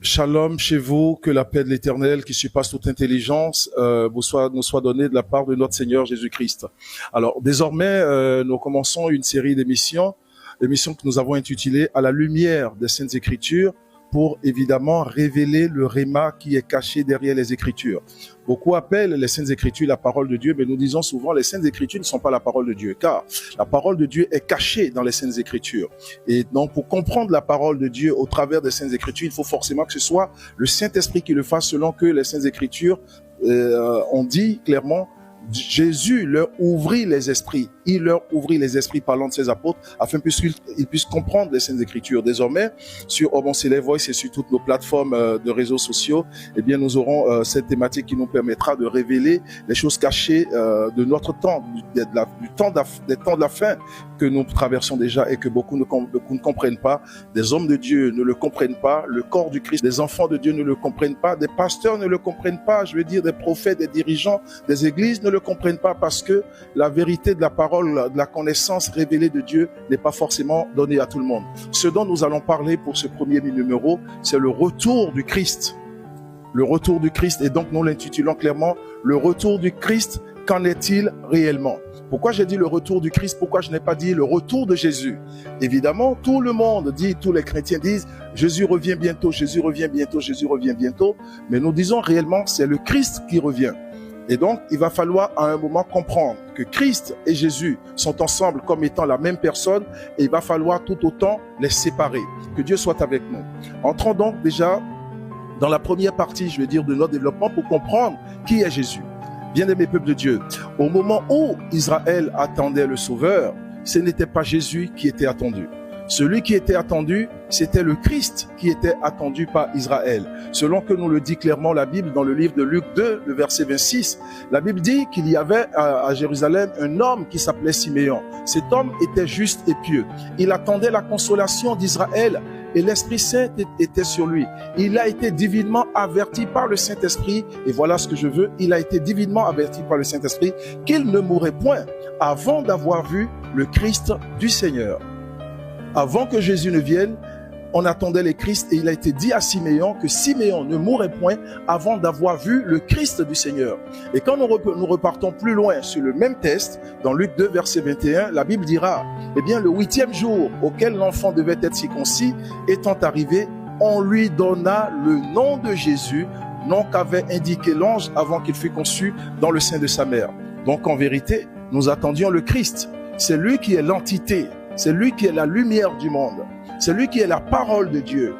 Shalom chez vous, que la paix de l'Éternel qui surpasse toute intelligence nous soit donnée de la part de notre Seigneur Jésus-Christ. Alors désormais, nous commençons une série d'émissions que nous avons intitulée « À la lumière des Saintes Écritures » pour évidemment révéler le réma qui est caché derrière les Écritures. Beaucoup appellent les Saintes Écritures la parole de Dieu, mais nous disons souvent les Saintes Écritures ne sont pas la parole de Dieu, car la parole de Dieu est cachée dans les Saintes Écritures. Et donc, pour comprendre la parole de Dieu au travers des Saintes Écritures, il faut forcément que ce soit le Saint-Esprit qui le fasse, selon que les Saintes Écritures ont dit clairement. Jésus leur ouvrit les esprits. Il leur ouvrit les esprits parlant de ses apôtres afin qu'ils puissent comprendre les Saintes Écritures. Désormais, sur Obon Célé Voice et sur toutes nos plateformes de réseaux sociaux, eh bien, nous aurons cette thématique qui nous permettra de révéler les choses cachées de notre temps, des temps de la fin que nous traversons déjà et que beaucoup ne comprennent pas. Des hommes de Dieu ne le comprennent pas. Le corps du Christ, des enfants de Dieu ne le comprennent pas. Des pasteurs ne le comprennent pas. Je veux dire, des prophètes, des dirigeants des églises ne le comprennent pas parce que la vérité de la parole, de la connaissance révélée de Dieu n'est pas forcément donnée à tout le monde. Ce dont nous allons parler pour ce premier numéro, c'est le retour du Christ. Le retour du Christ, et donc nous l'intitulons clairement le retour du Christ. Qu'en est-il réellement? Pourquoi j'ai dit le retour du Christ? Pourquoi je n'ai pas dit le retour de Jésus? Évidemment, tout le monde dit, tous les chrétiens disent, Jésus revient bientôt, Jésus revient bientôt, Jésus revient bientôt. Mais nous disons réellement, c'est le Christ qui revient. Et donc, il va falloir à un moment comprendre que Christ et Jésus sont ensemble comme étant la même personne et il va falloir tout autant les séparer. Que Dieu soit avec nous. Entrons donc déjà dans la première partie, je vais dire, de notre développement pour comprendre qui est Jésus. Bien-aimés peuple de Dieu, au moment où Israël attendait le Sauveur, ce n'était pas Jésus qui était attendu. Celui qui était attendu, c'était le Christ qui était attendu par Israël. Selon que nous le dit clairement la Bible dans le livre de Luc 2, le verset 26, la Bible dit qu'il y avait à Jérusalem un homme qui s'appelait Siméon. Cet homme était juste et pieux. Il attendait la consolation d'Israël et l'Esprit Saint était sur lui. Il a été divinement averti par le Saint-Esprit, et voilà ce que je veux, il a été divinement averti par le Saint-Esprit qu'il ne mourrait point avant d'avoir vu le Christ du Seigneur. Avant que Jésus ne vienne, on attendait le Christ et il a été dit à Siméon que Siméon ne mourrait point avant d'avoir vu le Christ du Seigneur. Et quand nous repartons plus loin sur le même texte, dans Luc 2, verset 21, la Bible dira, eh bien, le 8e jour auquel l'enfant devait être circoncis étant arrivé, on lui donna le nom de Jésus, nom qu'avait indiqué l'ange avant qu'il fût conçu dans le sein de sa mère. Donc, en vérité, nous attendions le Christ. C'est lui qui est l'entité. C'est lui qui est la lumière du monde. C'est lui qui est la parole de Dieu.